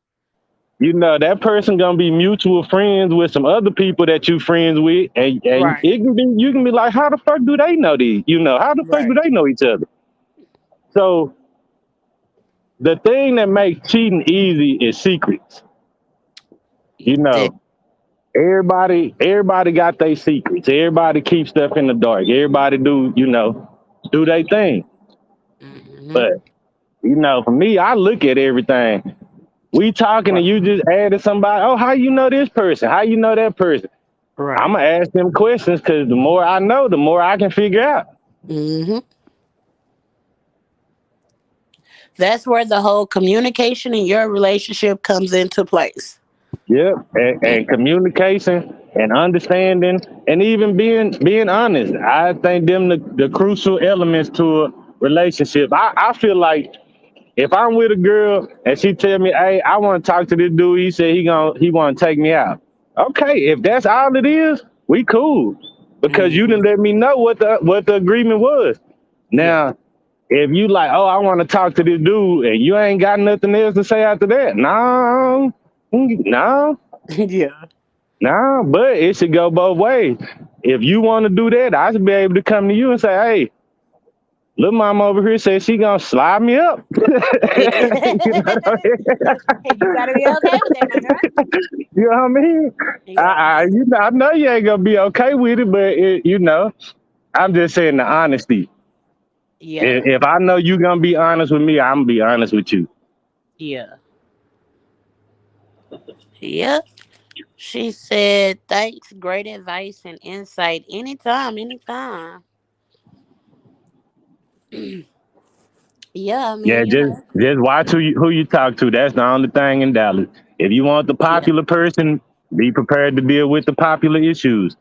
You know that person gonna be mutual friends with some other people that you friends with, and Right. it can be you can be like, how the fuck do they know these? You know, how the fuck do Right. they know each other? So the thing that makes cheating easy is secrets. You That, know, everybody got their secrets. Everybody keeps stuff in the dark. Everybody do their thing. hmm But for me, I look at everything. We talking Right. and you just added somebody. Oh, how you know this person? How you know that person? I'm Right. gonna ask them questions because the more I know, the more I can figure out. hmm That's where the whole communication in your relationship comes into place. Yep, and communication and understanding and even being honest. I think them the crucial elements to a relationship. I feel like if I'm with a girl and she tell me, "Hey, I want to talk to this dude," he said he want to take me out. Okay, if that's all it is, we cool because you hmm didn't let me know what the agreement was. Yeah. Now, if you like, oh, I want to talk to this dude, and you ain't got nothing else to say after that, no, no, yeah. no. But it should go both ways. If you want to do that, I should be able to come to you and say, hey, little mama over here says she gonna slide me up. you You know what I gotta be okay with that, my girl. mean? You know what I mean? Yeah. I know you ain't gonna be okay with it, but I'm just saying the honesty. Yeah. If I know you gonna be honest with me, I'm gonna be honest with you. Yeah. Yep. She said, thanks, great advice and insight. Anytime, anytime. Yeah, I Yeah, mean, just watch who you talk to. That's the only thing in Dallas. If you want the yeah, popular person, be prepared to deal with the popular issues.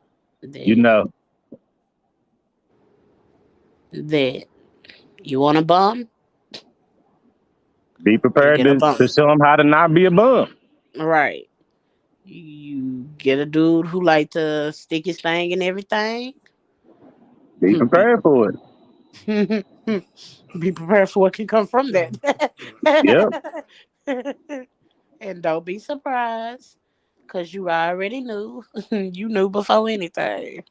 You that, know, that you want a bum, be you prepared get a to bum. show them how to not be a bum. Right. You get a dude who like to stick his thing in everything. Be be, prepared for it. be prepared for what can come from that. Yep, And don't be surprised, because you already knew. You knew before anything.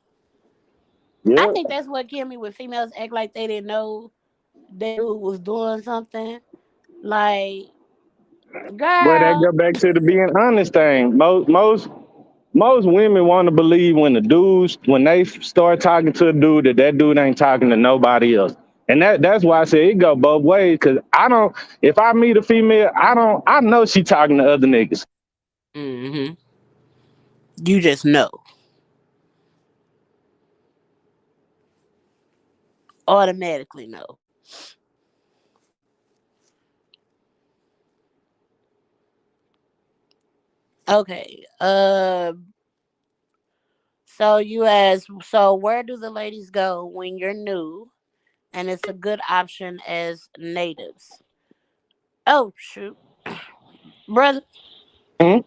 I yep. think that's what killed me when females act like they didn't know that dude was doing something. Like, Well, that girl, go back to the being honest thing. Most women want to believe when they start talking to a dude that dude ain't talking to nobody else. And that's why I say it go both ways. Cause if I meet a female, I know she talking to other niggas. hmm you just know. Automatically know. Okay. So you asked, so where do the ladies go when you're new and it's a good option as natives? Oh shoot, brother. Hmm?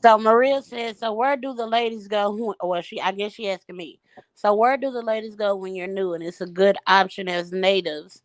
So Maria says, so where do the ladies go? Well, I guess she asking me. So where do the ladies go when you're new? And it's a good option as natives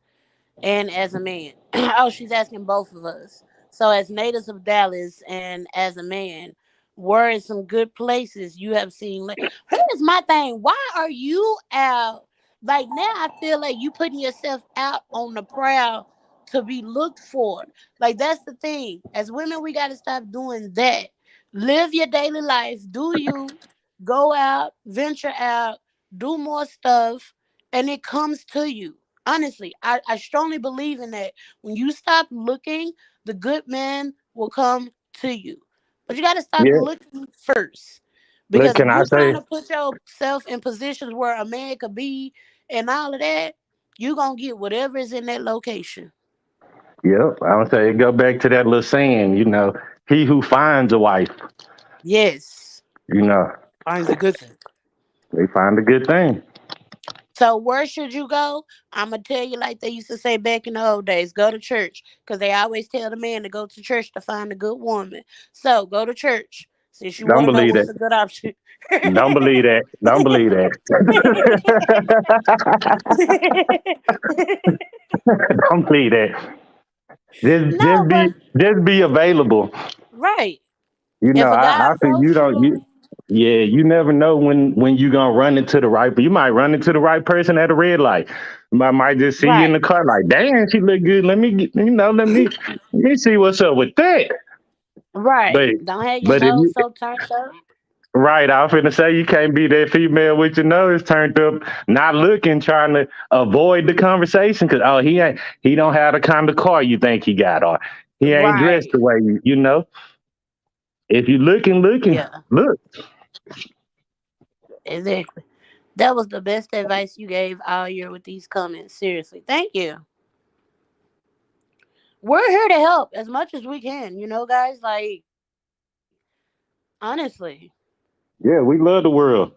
and as a man. Oh, she's asking both of us. So as natives of Dallas and as a man, where is some good places you have seen? Here's my thing. Why are you out? Like now, I feel like you putting yourself out on the prowl to be looked for. Like that's the thing. As women, we got to stop doing that. Live your daily life. Do you go out, venture out, do more stuff, and it comes to you. Honestly, I strongly believe in that. When you stop looking, the good man will come to you. But you got to stop Yeah. looking first. Look, Because if can I you trying say? to put yourself in positions where a man could be and all of that, you going to get whatever is in that location. Yep. I would say go back to that little saying. He who finds a wife, Yes. you know, Finds a good thing. they find a good thing. So where should you go? I'm gonna tell you like they used to say back in the old days. Go to church, because they always tell the man to go to church to find a good woman. So go to church since you Don't want to know believe what's that. a good option. Don't believe that. Don't believe that. Don't believe that. No, but Just be available. right. If a guy I think you approach don't you, yeah, you never know when you gonna run into the right, but you might run into the right person at a red light. Might just see you in right, the car like, damn, she look good. Let me let me see what's up with that. right. But Don't have your but if nose you so turned up. right, I was finna say you can't be that female with your nose turned up, not looking, trying to avoid the conversation because he don't have the kind of car you think he got, or he ain't dressed Right. the way you know. If you looking, Yeah, look. exactly. That was the best advice you gave all year with these comments. Seriously. Thank you. We're here to help as much as we can, guys. Like, honestly, Yeah, we love the world.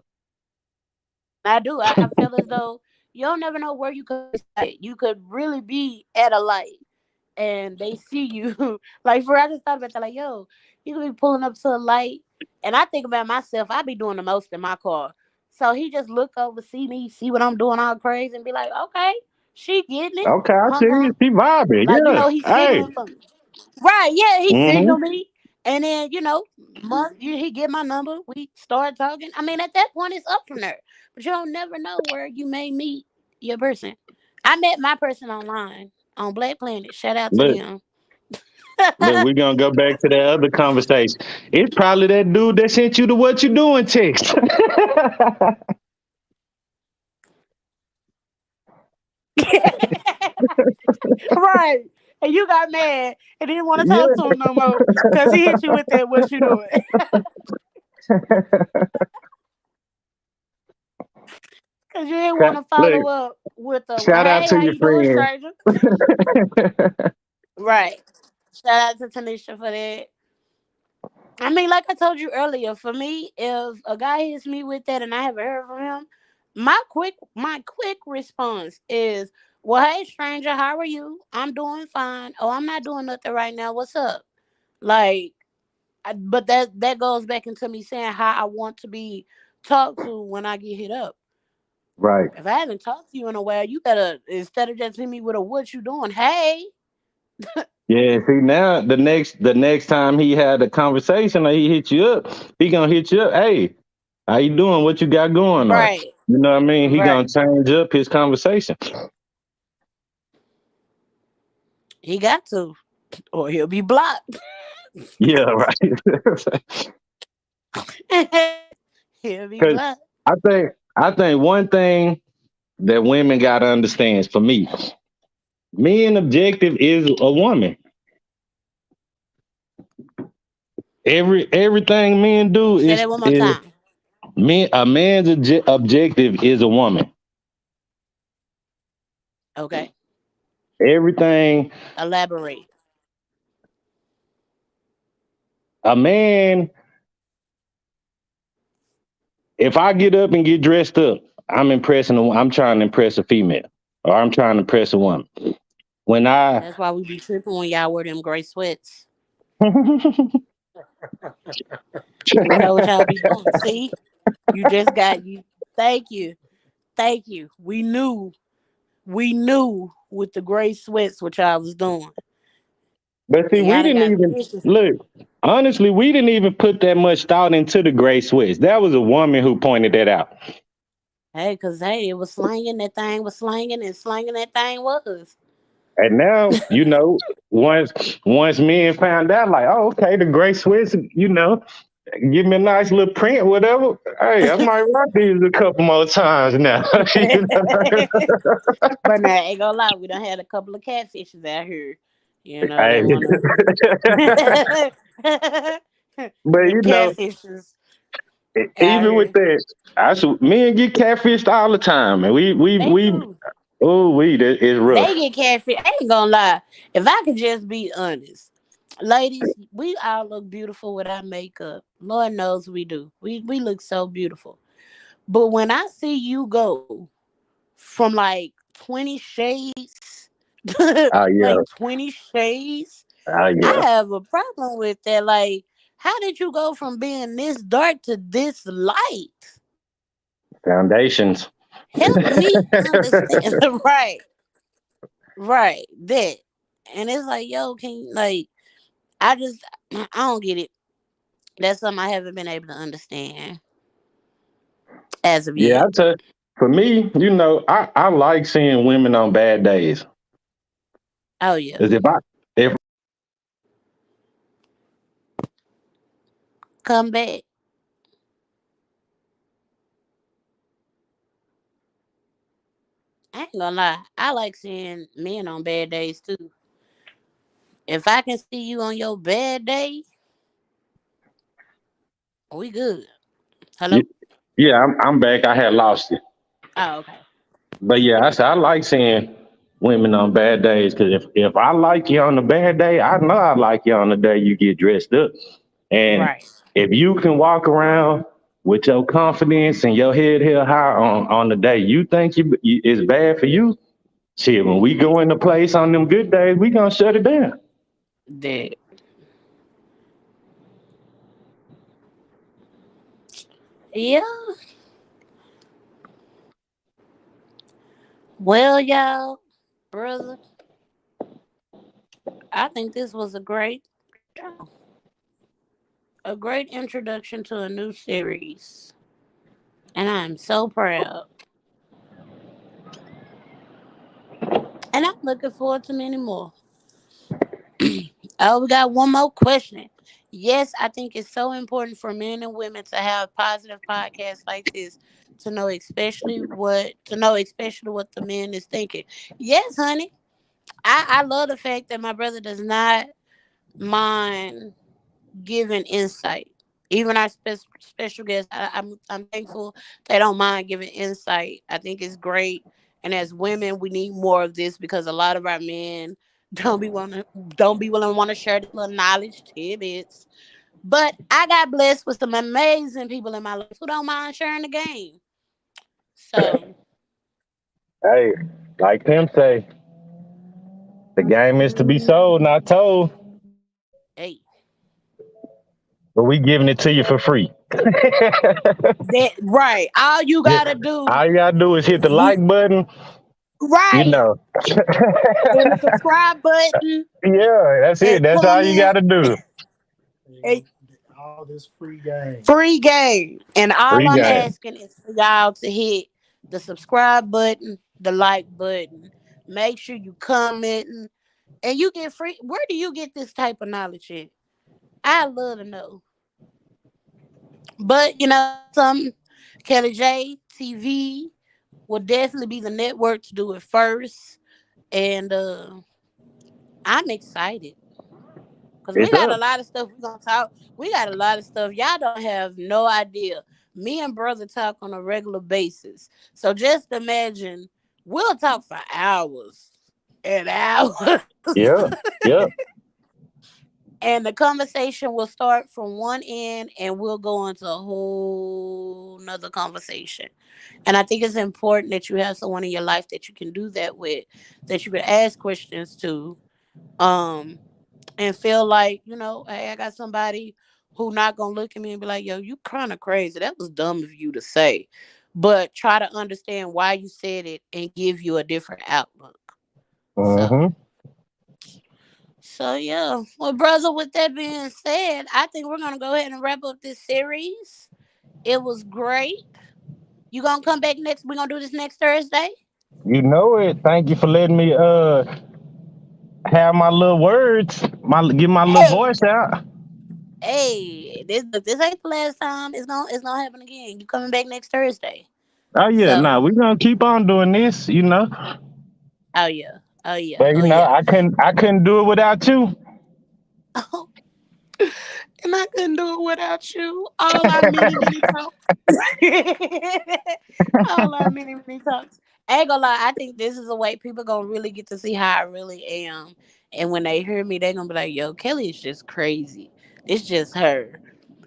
I do. I feel as though you don't never know where you could be at. You could really be at a light and they see you. Like, I just thought about that. Like, yo, you could be pulling up to a light. And I think about myself, I be doing the most in my car. So he just look over, see me, see what I'm doing all crazy and be like, okay, she getting it. Okay, I see Huh? you. She vibing. Like, Yeah. he's Hey. signaling for me. Right, yeah, he Mm-hmm. signaled me. And then, he get my number. We start talking. I mean, at that point, it's up from there. But you don't never know where you may meet your person. I met my person online on Black Planet. Shout out to Look, them. look, we're gonna go back to that other conversation. It's probably that dude that sent you the what you doing text. Right. And you got mad and didn't want to talk Yeah. to him no more because he hit you with that, what you doing? Because you didn't want to Look, follow up with a, well, shout out hey, to how your you doing, friend. stranger? Right. Shout out to Tanisha for that. I mean, like I told you earlier, for me, if a guy hits me with that and I haven't heard from him, my quick response is, "Well, hey, stranger, how are you? I'm doing fine. Oh, I'm not doing nothing right now. What's up?" Like, but that goes back into me saying how I want to be talked to when I get hit up. Right. If I haven't talked to you in a while, you better, instead of just hitting me with a "what you doing," hey, Yeah, see now the next time he had a conversation or he hit you up, he gonna hit you up. Hey, how you doing? What you got going on? right, You know what I mean? He gonna right. change up his conversation. He got to, or he'll be blocked. Yeah, right. He'll be Because blocked. I think one thing that women gotta understand is for me, men objective is a woman. Everything men do Say is that one more is time. men. A man's objective is a woman. Okay, Everything elaborate. a man. If I get up and get dressed up, I'm trying to impress a female, or I'm trying to impress a woman. When I That's why we be tripping when y'all wear them gray sweats. We know what y'all be doing. See, you just got you. Thank you, thank you. We knew with the gray sweats what y'all was doing, But see, and we y'all done didn't got even vicious. look. Honestly, we didn't even put that much thought into the gray sweats. That was a woman who pointed that out. Hey, cause hey, it was slanging. That thing was slanging, and slanging that thing was. And now, once men found out, like, oh, okay, the gray sweats, give me a nice little print, whatever. Hey, I might rock these a couple more times now. You know? But now, ain't gonna lie, we done had a couple of catfishes out here. You know, Hey. that wanna. But Them catfishes out even with here. that, men get catfished all the time, and They do. that is They rough. get catfish. I ain't gonna lie. If I could just be honest, ladies, we all look beautiful without makeup. Lord knows we do. We look so beautiful. But when I see you go from like 20 shades, Oh yeah, like 20 shades, oh I yeah. have a problem with that. Like, how did you go from being this dark to this light? Foundations. Help me understand. Right, right. That. And it's like, yo, can you, like, I just, I don't get it. That's something I haven't been able to understand as of Yeah, yet. for me, I like seeing women on bad days. Oh, yeah. Cause if Come back. I ain't gonna lie. I like seeing men on bad days too. If I can see you on your bad day, we good. y- Hello? yeah, I'm back. I had lost it, Oh, okay. but yeah, I said I like seeing women on bad days because if I like you on a bad day, I know I like you on the day you get dressed up. And Right. if you can walk around with your confidence and your head held high on the day you think it's bad for you, shit, when we go into place on them good days, we gonna shut it down. That. Yeah. Well, y'all, brother, I think this was a great show. A great introduction to a new series. And I'm so proud. And I'm looking forward to many more. Oh, we got one more question. Yes, I think it's so important for men and women to have positive podcasts like this to know especially what the man is thinking. Yes, honey. I love the fact that my brother does not mind giving insight. Even our special guests, I'm thankful they don't mind giving insight. I think it's great. And as women, we need more of this because a lot of our men don't be willing to want to share the little knowledge tidbits. But I got blessed with some amazing people in my life who don't mind sharing the game. So Hey, like Tim say, the game is to be sold, not told. hey, But we giving it to you for free. that right. All you Yeah. gotta do, All you gotta do is hit the you like button. You right, know. and the subscribe button Yeah, that's it. and That's all you comment. gotta do. And All this free game. free game. And all Free I'm game. asking is for y'all to hit the subscribe button, the like button. Make sure you comment and you get free. Where do you get this type of knowledge in? I love to know. But you know something? Kelly J TV will definitely be the network to do it first. And I'm excited. Cause we It's got a up. lot of stuff we're gonna talk. We got a lot of stuff. Y'all don't have no idea. Me and brother talk on a regular basis. So just imagine we'll talk for hours and hours. Yeah. Yeah. And the conversation will start from one end and we'll go into a whole nother conversation. And I think it's important that you have someone in your life that you can do that with, that you can ask questions to. Um and feel like, you know, hey, I got somebody who not gonna look at me and be like, yo, you kind of crazy. That was dumb of you to say. But try to understand why you said it and give you a different outlook. So Mm-hmm. yeah. Well, brother, with that being said, I think we're gonna go ahead and wrap up this series. It was great. You gonna come back next? We're gonna do this next Thursday. You know it. Thank you for letting me have my little words, get my little Hey, voice out. hey, this ain't the last time. It's gonna happen again. You coming back next Thursday? Oh yeah, So, nah, we're gonna keep on doing this, you know. oh yeah, oh yeah, But oh you know, yeah. I couldn't do it without you. And I couldn't do it without you. All our many talks. All our many talks. I ain't gonna lie, I think this is a way people gonna really get to see how I really am. And when they hear me, they gonna be like, yo, Kelly is just crazy. It's just her.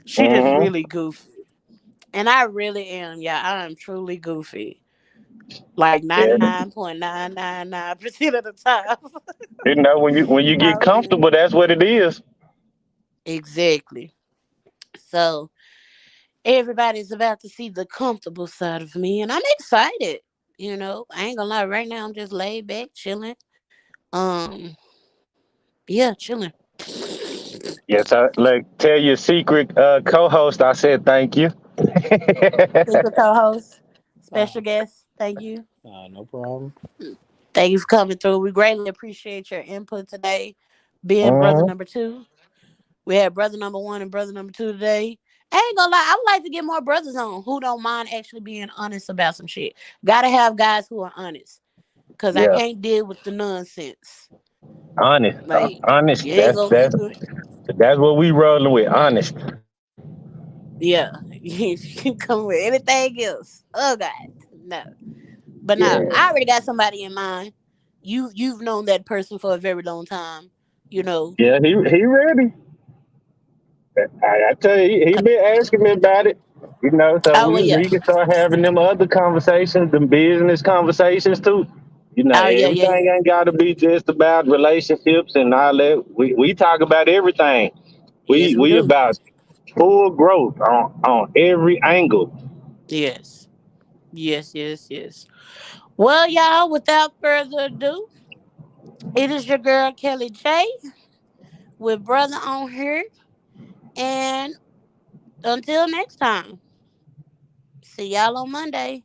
She just Mm-hmm. really goofy. And I really am, yeah. I am truly goofy. Like Yeah. 99.999% of the time. You know, when you I get really am. comfortable, that's what it is. Exactly. So everybody's about to see the comfortable side of me, and I'm excited. You know, I ain't gonna lie. Right now, I'm just laid back, chilling. Um, yeah, chilling. Yes, I like tell your secret co-host. I said thank you. Secret co-host, special Ah, guest. Thank you. no problem. Thank you for coming through. We greatly appreciate your input today. Being brother Mhm. number two, we had brother number one and brother number two today. I ain't gonna lie. I would like to get more brothers on who don't mind actually being honest about some shit. Gotta have guys who are honest. Cause I Yeah, can't deal with the nonsense. honest, Like honest. you ain't That's gonna that's you, that's what we rolling with. Honest. yeah. You can come with anything else. Oh God. No. But now Yeah, I already got somebody in mind. You've known that person for a very long time. You know. yeah. He ready. I tell you, he been asking me about it. You know, so Oh well, we yeah. we can start having them other conversations, them business conversations too. You know, Oh yeah, yeah, yeah. everything ain't got to be just about relationships and all that. We talk about everything. Yes, we We do. about full growth on every angle. Yes. Yes, yes, yes. Well, y'all, without further ado, it is your girl Kelly J with brother on here. And until next time, see y'all on Monday.